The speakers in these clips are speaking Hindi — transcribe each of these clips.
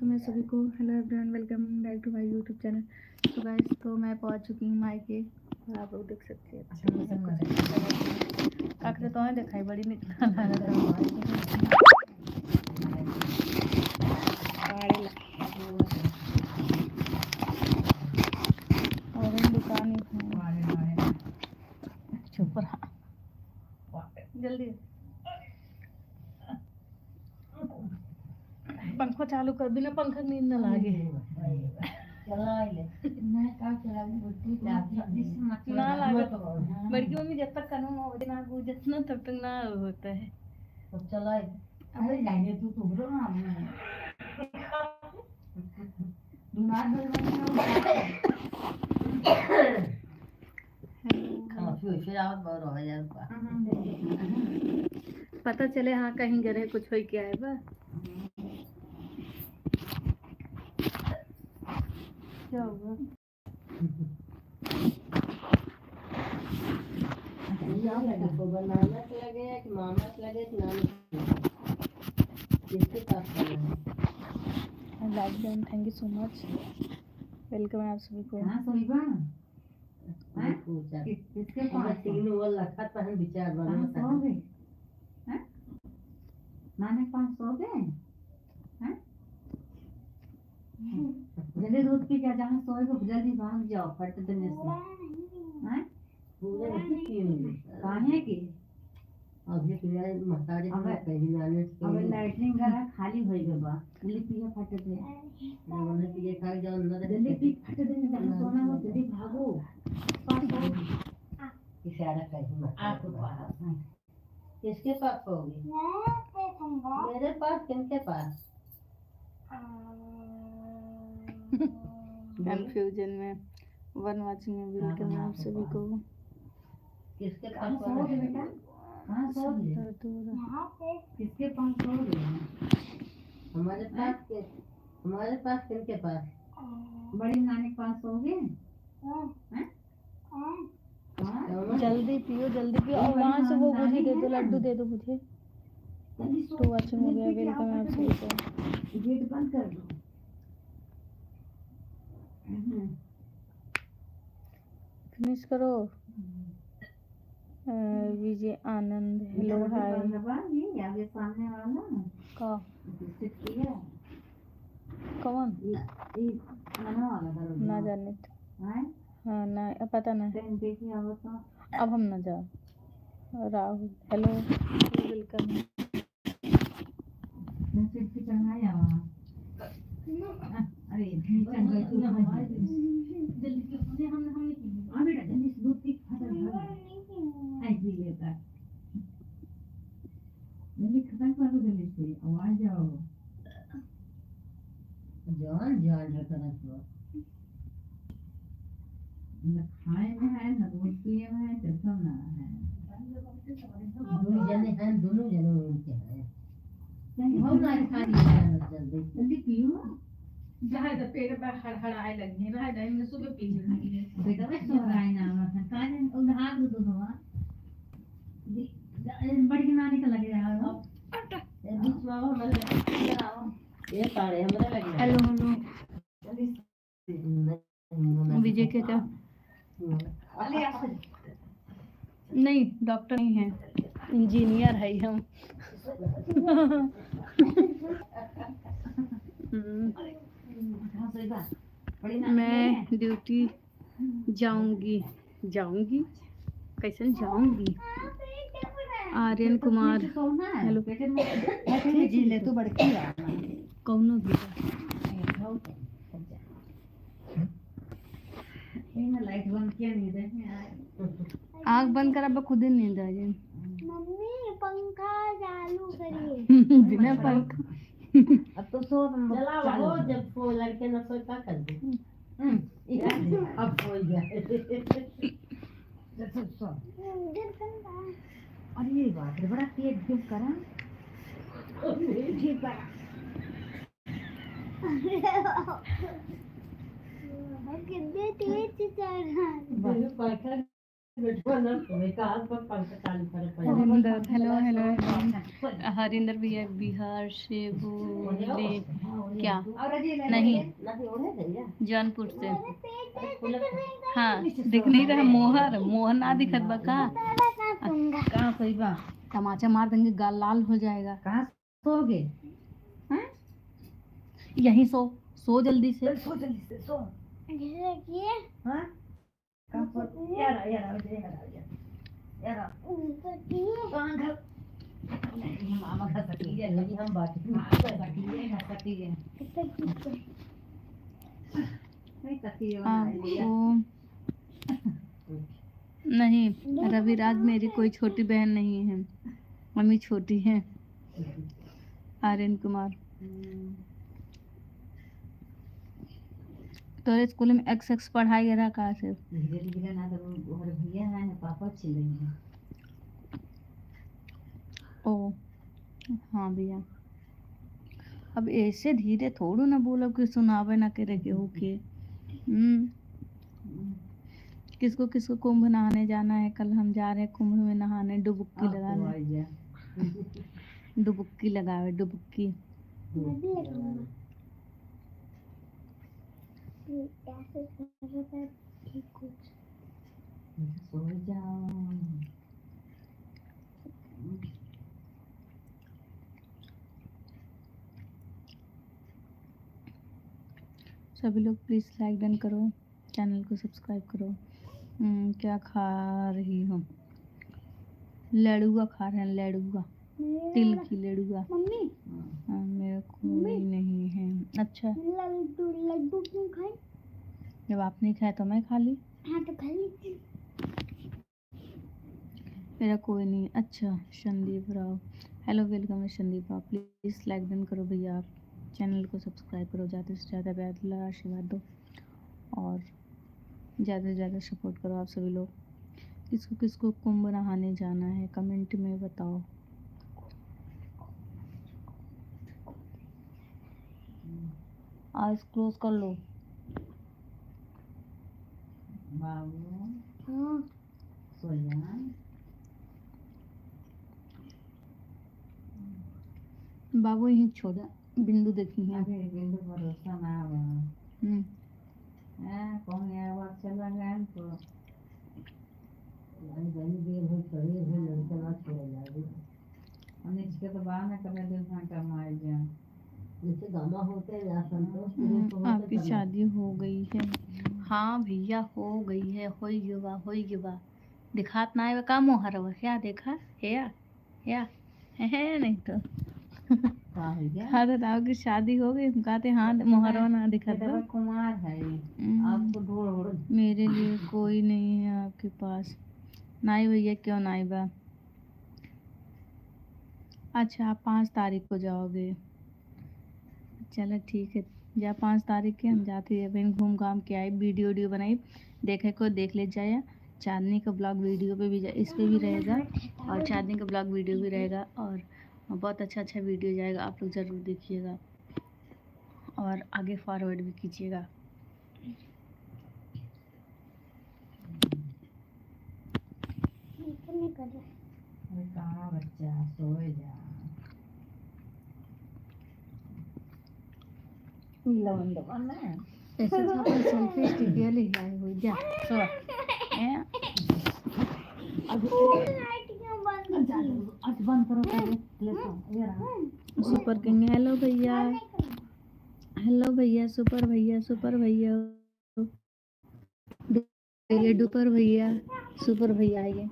वालेकुम मैं सभी को। Hello everyone, welcome back to my YouTube channel. तो गाइस, तो मैं पहुंच चुकी हूँ मायके और आप लोग देख सकते हैं आखिर तो है दिखाई बड़ी निकला और दुकान चुप रहा जल्दी पंखा चालू कर बिना पंखा नींद न लागे ना लागे बड़की मम्मी जब तक कानून ना जितना तब तक ना होता है तो चला अरे जाने तू तो ना पता चले हाँ कहीं गए कुछ हो क्या है बा क्या हुआ लगे कि मामा लगे कि नानी thank you so much welcome है आप सभी को। किसके पास तीन वो लखत पहन विचार बनो हैं माने 500 दे हैं जल्दी दूध पी के जहां सोए को जल्दी भाग जाओ फट देने से हैं पूरे नहीं पिएंगे काहे की अभी तो यार मसाज कहीं नाने अब लाइटिंग करा खाली होई गबा जल्दी पिए फट दे बोले पिए खा जाओ अंदर जल्दी पी फट देने से सोना मत जल्दी भागो इशारा कहीं मत आपको पास किसके पास होगी मेरे पास किनके पास कंफ्यूजन में वन वाचिंग में वेलकम है आप सभी को। किसके पास सोओगे बेटा कहां सोओगे यहां पे किसके पास सोओगे हमारे पास किनके पास बड़ी नानी के पास सोओगे हैं जल्दी पियो और वहां से वो मुझे दे दो लड्डू दे दो मुझे तो वाचिंग हो गया वेलकम है आप सभी को। गेट बंद कर दो फिनिश करो। विजय आनंद हेलो हाय आगे सामने वाला का कौन ना जाने हाँ ना पता ना अब हम ना जाओ। राहुल हेलो वेलकम अरे जल्दी हम बेटा जल्दी दूध पी ऐसी लेता जल्दी खत्म करो जल्दी से आवाज जाओ जान रखना न खाए में है न दूध पिए में है चलता ना है दोनों जने उनके हैं हम ना खा लिया जल्दी पियो जहाँ तो पेट पर हड़हड़ाए लगी ना है दिन सुबह पी ली बेटा मैं सो रहा है ना कान उधार दो बड़ी नानी का लगे यार बीच में हमारे ये सारे हमारे लगे हेलो विजय के क्या नहीं डॉक्टर नहीं है इंजीनियर है हम मैं ड्यूटी जाऊंगी कैसे जाऊंगी। आर्यन कुमार हेलो जी ले तो बड़की कौनो भी लाइट बंद किया नींद आँख बंद कर अब खुद ही नींद आ जाए। मम्मी पंखा चालू करिए बिना पंखा अब तो सो चलाओ जब वो लड़के न सोए क्या कर दे अब सो गया और ये बात है बड़ा तेज क्यों करा ठीक है कितने तेज चल रहा है हेलो हरिंदर भैया बिहार से बोले क्या नहीं, जौनपुर से। हाँ दिख नहीं रहा मोहर, मोहर ना दिखत बा का? कहाँ सही बा? तमाचा मार देंगे, गाल लाल हो जाएगा। कहाँ सोगे? हैं? यहीं सो, सो जल्दी से। सो जल्दी से सो। हाँ? कहाँ सो? यार कहाँ घर? नहीं मामा घर सकती है, नहीं हम बात सकती है। नहीं सकती है नहीं, रविराज मेरी कोई छोटी बहन नहीं है, मम्मी छोटी है। आर्यन कुमार, तो स्कूल में XX पढ़ाई रहा कहाँ से? धीरे धीरे ना तो और भैया है ना पापा चिल्लाएंगे। ओ हाँ भैया, अब ऐसे धीरे थोड़ू ना बोलो कि सुनावे ना करे केहू के। किसको किसको कुंभ नहाने जाना है? कल हम जा रहे हैं कुंभ में नहाने, डुबुक्की लगाने। डुबुक्की लगावे, डुबुक्की। सो जाओ। सभी लोग प्लीज़ लाइक डन करो, चैनल को सब्सक्राइब करो। क्या खा रही हो? लड़ुआ खा रहे हैं, लड़ुआ, तिल की लड़ुआ। मेरा कोई नहीं है। अच्छा, लड्डू क्यों खाए? जब आप नहीं खाए तो मैं खा ली। हाँ तो खा ली। मेरा कोई नहीं। अच्छा Sandeep Rao, hello welcome Sandeep Rao, please like done करो भैया, आप चैनल को सब्सक्राइब करो, ज़्यादा से ज़्यादा प्यार आशीर्वाद दो और ज़्यादा से ज़्यादा सपोर्ट करो आप सभी लोग। किसको किसको कुंभ नहाने जाना है कमेंट में बताओ। आज क्लोज कर लो। बाबू हाँ सो जा। बाबू यहीं छोड़ा, बिंदु देखी है। अरे बिंदु भरोसा ना आवा। कौन है वो चला गया तो गली देर हो करे है लड़का ना छोड़ जाए। हमने इसके तो बाहर में कभी दिन घंटा मार दिया। जैसे गामा होते हैं या संतोष आपकी शादी हो गई है? हाँ भैया हो गई है, होई गिवा दिखात ना आए का मोहर क्या देखा है नहीं तो हाँ तो ताऊ की शादी हो गई, कहते हाँ मोहरवा ना दिखा तो कुमार है आपको ढूंढ। मेरे लिए कोई नहीं है आपके पास? नहीं भैया, क्यों नहीं बा? अच्छा आप 5 तारीख को जाओगे, चलो ठीक है। या 5 तारीख के हम जाते हैं, फिर घूम घाम के आए, वीडियो बनाई, देखे को देख ले जाए। चांदनी का ब्लॉग वीडियो पे भी इस पे भी रहेगा और चांदनी का ब्लॉग वीडियो भी रहेगा और बहुत अच्छा वीडियो जाएगा, आप लोग ज़रूर देखिएगा और आगे फॉरवर्ड भी कीजिएगा। कहाँ बच्चा सोए जा। ऐसे अपन सेल्फी स्टिक ले आए हो जा सो आज बंद करो पहले। सुपर किंग, हेलो भैया, हेलो भैया, सुपर भैया, सुपर भैया, डुपर भैया, सुपर भैया आइए।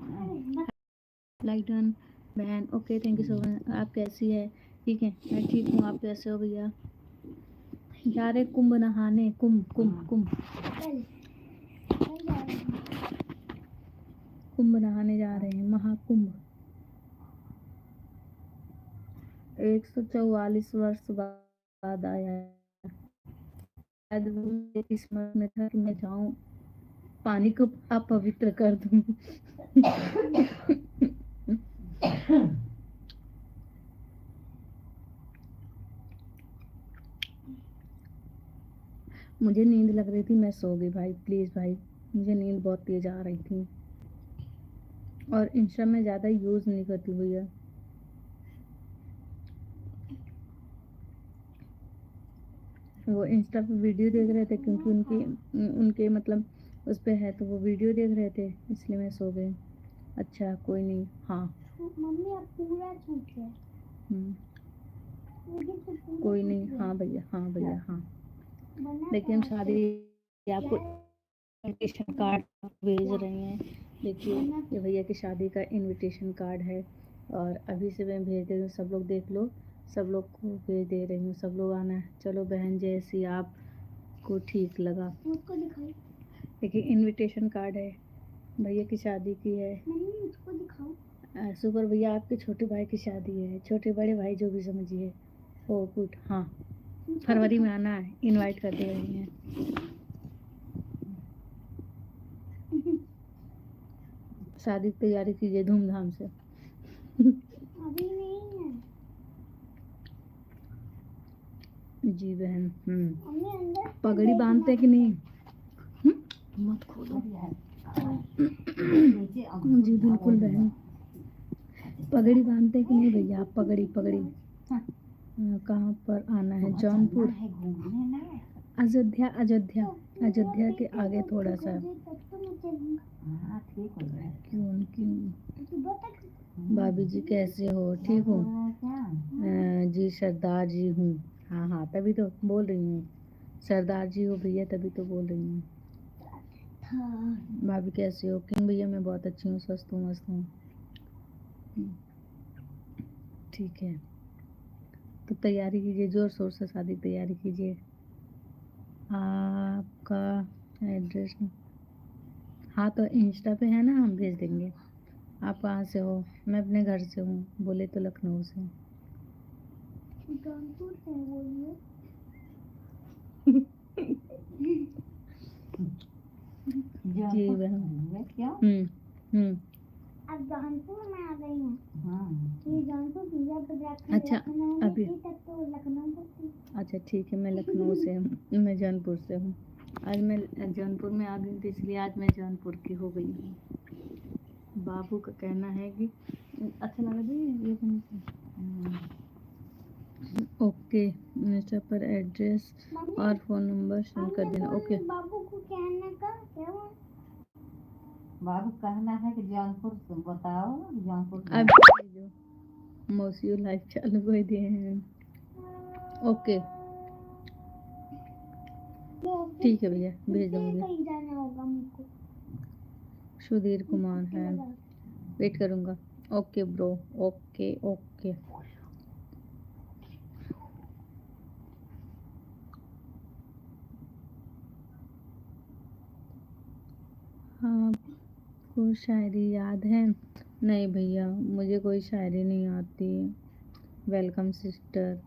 लाइक डन बहन, okay thank you so much. आप कैसी है? ठीक है, मैं ठीक हूँ, आप कैसे हो भैया? जा रहे कुंभ नहाने, कुंभ नहाने जा रहे हैं, महाकुंभ। 144 वर्ष बाद आया है। शायद वो मेरी किस्मत में था कि मैं जाऊं, पानी को अपवित्र कर दूं। मुझे नींद लग रही थी, मैं सो गई भाई, प्लीज़ भाई, मुझे नींद बहुत तेज आ रही थी और इंस्टा में ज़्यादा यूज़ नहीं करती भैया। वो इंस्टा पे वीडियो देख रहे थे, क्योंकि उनके मतलब उस पे है, तो वो वीडियो देख रहे थे, इसलिए मैं सो गई। अच्छा कोई नहीं। हाँ मम्मी अब पूरा छूट है। कोई नहीं। हाँ भैया, हाँ भैया, हाँ। देखिए हम शादी आपको इनविटेशन कार्ड भेज रहे हैं। देखिए ये भैया की शादी का इनविटेशन कार्ड है, और अभी से मैं भेज दे रही हूँ, सब लोग देख लो, सब लोग को भेज दे रही हूँ, सब लोग आना है। चलो बहन, जैसी आपको ठीक लगा। मुझको दिखाओ। देखिए इनविटेशन कार्ड है, भैया की शादी की है। मम्मी मुझको दिखाओ। सुपर भैया आपके छोटे भाई की शादी है, छोटे बड़े भाई जो भी समझिए। ओ गुड। हाँ फरवरी में आना है, इनवाइट कर दे रही हैं। शादी की तैयारी कीजिए धूमधाम से। अभी नहीं है। जी बहन। मम्मी अंदर पगड़ी बांधते कि नहीं? मत खोलो। जी बिल्कुल बहन। पगड़ी बांधते कि नहीं भैया आप? पगड़ी कहाँ पर आना है? जौनपुर, अयोध्या। अयोध्या के आगे थोड़ा सा। क्यों भाभी जी कैसे हो? ठीक हो? जी सरदार जी हूँ। हाँ तभी तो बोल रही हूँ, सरदार जी हो भैया, तभी तो बोल रही हूँ। भाभी कैसे हो? किंग भैया मैं बहुत अच्छी हूँ, स्वस्थ हूँ, मस्त हूँ। ठीक है, तो तैयारी कीजिए, जोर शोर से शादी की तैयारी कीजिए। आपका एड्रेस? हाँ तो इंस्टा पे है ना, हम भेज देंगे। आप कहाँ से हो? मैं अपने घर से हूँ, बोले तो लखनऊ से। जौनपुर से बोलिए। जी बहन। क्या अब जौनपुर में आ गई हूँ। हाँ ये जौनपुर भैया पर अच्छा, अभी तक तो लखनऊ तक थी। अच्छा ठीक है, मैं लखनऊ से हूँ, मैं जौनपुर से हूँ। आज मैं जौनपुर में आ गई थी, इसलिए आज मैं जौनपुर की हो गई हूँ। बाबू का कहना है कि अच्छा लगा जी ये। ओके, इंस्टा पर एड्रेस और फ़ोन नंबर सेंड कर देना। ओके बाबू को कहने का क्या हुआ? बाबू कहना है कि जौनपुर से बताओ, जौनपुर अब मौसी लाइव चालू कर दिए हैं। ओके ठीक है भैया, भेज दूँगी। कहीं जाना होगा मुझको। सुधीर कुमार है, वेट करूँगा। Okay bro, okay. हाँ, आपको शायरी याद है? नहीं भैया, मुझे कोई शायरी नहीं आती। Welcome sister.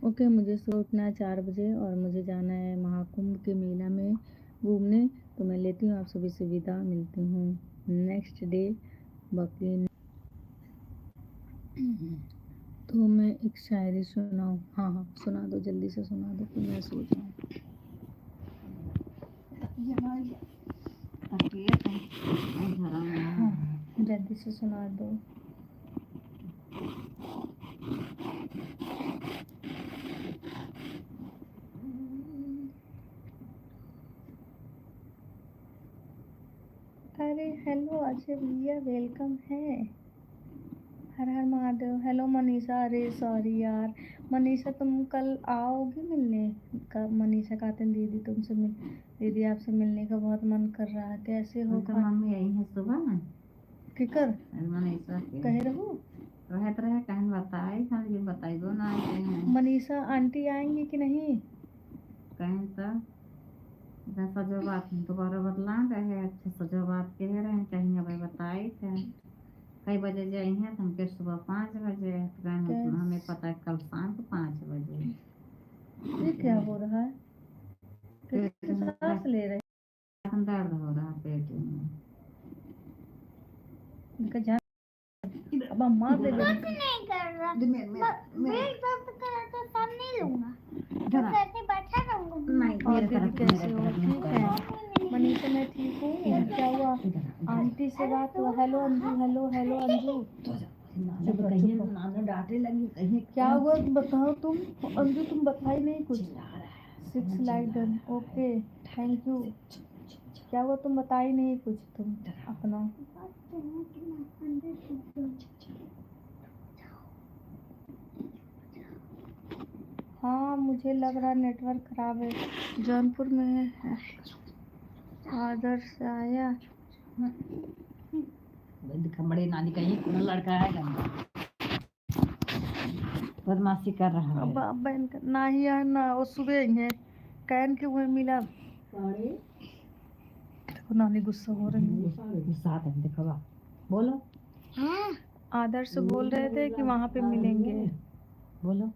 ओके मुझे सुबह उठना है 4 बजे, और मुझे जाना है महाकुंभ के मेला में घूमने। तो मैं लेती हूँ आप सभी से विदा, मिलती हूँ नेक्स्ट डे। बाकी तो मैं एक शायरी सुनाऊँ? हाँ सुना दो, जल्दी से सुना दो, फिर मैं सो जाऊँ। हाँ जल्दी से सुना दो। अरे हेलो अजय भैया, वेलकम है। हर हर महादेव। हेलो मनीषा। अरे सॉरी यार मनीषा, तुम कल आओगी मिलने का? मनीषा कहते हैं दीदी तुमसे दीदी आपसे मिलने का बहुत मन कर रहा है। कैसे हो? मम्मी आई है सुबह फिकर मनीषा कहे रहो रहत रहे कहन बताई था, ये बताई दो ना मनीषा आंटी आएंगी कि नहीं? कहें तो सजो बात दोबारा बतला रहे, अच्छे सजो बात कह रहे हैं, कहीं अब बताई थे कई बजे जाई हैं, तो हमके सुबह 5 बजे, तो हमें पता है कल शाम को 5 बजे। ये क्या हो रहा है? सांस ले रहे दर्द हो रहा पेट में। अब अम्मा दे दो। नहीं कर रहा। मैं दर्द कर तो तब नहीं लूंगा, तो ऐसे बैठा रहूंगा। और दीदी कैसे हो? ठीक है मनीषा, मैं ठीक हूँ। और क्या हुआ? आंटी से बात हुआ? Hello Anju, hello Anju. चुप डांटे लगी कहीं क्या हुआ बताओ तुम। अंजू तुम बताई नहीं कुछ। चिल्ला रहा है। 6 like done, okay thank you. क्या हुआ तुम बताई नहीं कुछ तुम अपना। हाँ मुझे लग रहा नेटवर्क खराब है। जौनपुर में है। आदर्श आया। बड़ी नानी कहीं कौन लड़का है गंदा बदमाशी कर रहा है। अब बहन ना ही यार ना वो सुबह ही है कैन के हुए मिला। देखो नानी गुस्सा हो रही है। गुस्सा आता है देखो बा। बोलो हाँ आदर्श बोल रहे थे कि वहाँ पे मिलेंगे। बोलो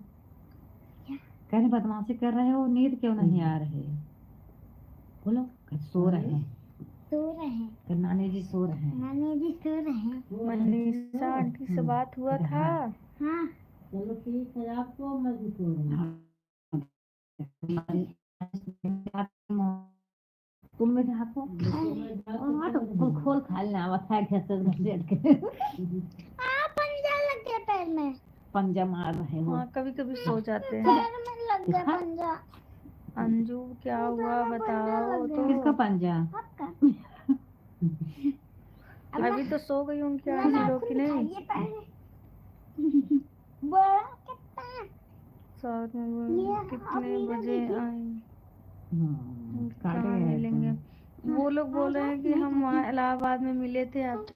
कहने बदमाशी कर रहे हो नींद क्यों नहीं आ रही है। बोलो सो रहे हैं सो रहे हैं। कल नानी जी सो रहे हैं। नानी जी सो रहे हैं। मनीषा आंटी से बात हुआ था। हाँ चलो ठीक है आपको मैं भी सो रही हूँ। तुम में झाको और तो तुम खोल खा लेना आवत है घसेट के पंजा लग गया पैर में। पंजा मार रहे हो। हाँ कभी कभी सो जाते हैं। पैर में लग गया दिखा? पंजा। अंजू क्या हुआ बताओ तो। किसका पंजा। आपका अभी तो सो गई हूँ क्या अंजू लोग की नहीं। ये पैर में। बड़ा कितना साथ में कितने बजे आए काटे कहाँ हैं मिलेंगे। वो लोग बोल रहे हैं कि हम वहाँ इलाहाबाद में मिले थे आप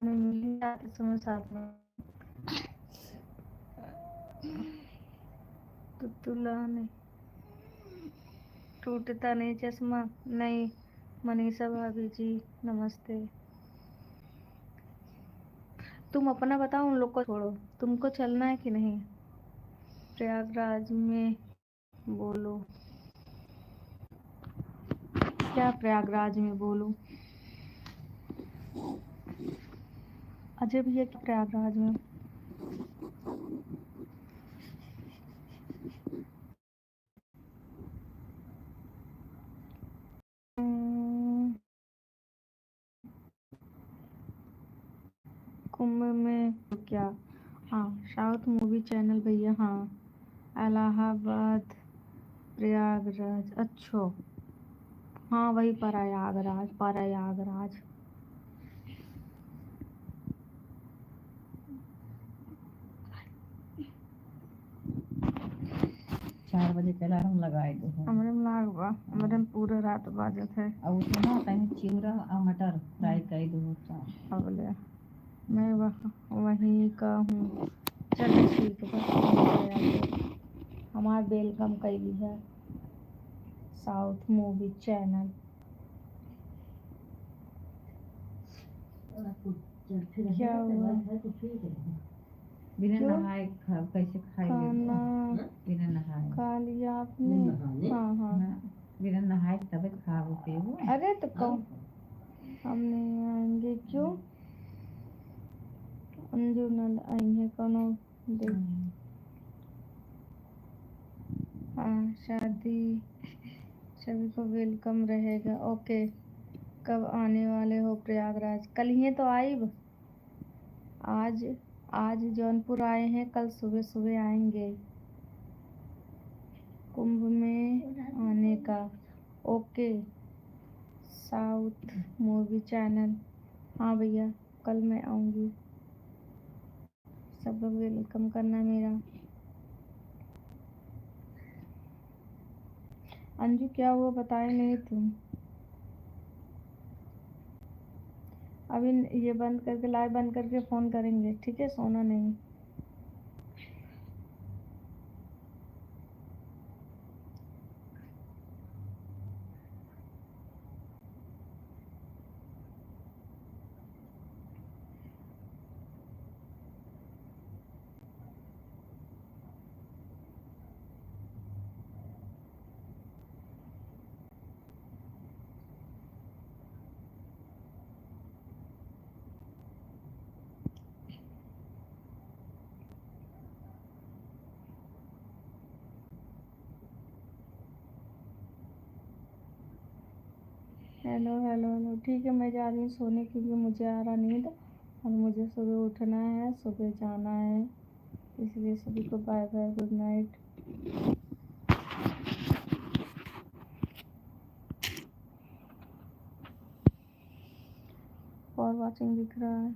मिलेंगे आते समय साथ में। तुला ने टूटता नहीं चश्मा नहीं। मनीषा भाभी जी नमस्ते। तुम अपना बताओ उन लोग को छोड़ो। तुमको चलना है कि नहीं प्रयागराज में बोलो। क्या प्रयागराज में बोलूं। अजय भैया क्या प्रयागराज में। कुंभ में क्या। हाँ साउथ मूवी चैनल भैया हाँ इलाहाबाद प्रयागराज अच्छा। हाँ वही प्रयागराज 4 बजे के अलार्म लगाए दो हमरे में लागबा हमरे में पूरा रात बाजत है। और उसमें कहीं चिवड़ा और मटर फ्राई कर दो अब ले मैं वहीं का हूँ। चलो ठीक है हमार वेलकम कैली है साउथ मूवी चैनल। क्या हुआ बिना क्यों? नहाए कैसे खाएंगे खाना बिना नहाए। खा लिया आपने। हाँ हाँ बिना नहाए तब खाओ पियो। अरे तो कौन हम नहीं आएंगे क्यों। अंजू नंद आई है कोनो देख। हाँ शादी सभी को वेलकम रहेगा ओके। कब आने वाले हो प्रयागराज। कल ही तो आइब। आज आज जौनपुर आए हैं कल सुबह सुबह आएंगे कुंभ में आने का। ओके साउथ मूवी चैनल हाँ भैया कल मैं आऊँगी। सब लोग वेलकम करना मेरा। अंजू क्या हुआ बताए नहीं तुम। अभी ये बंद करके लाइव बंद करके फ़ोन करेंगे ठीक है सोना नहीं। हेलो हेलो हेलो ठीक है मैं जा रही हूँ सोने क्योंकि मुझे आ रहा नींद। और मुझे सुबह उठना है, सुबह जाना है, इसलिए सभी को bye bye, good night. For watching दिख रहा है।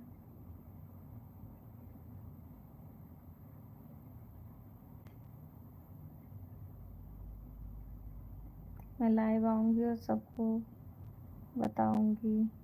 मैं लाइव आऊँगी और सबको बताऊँगी।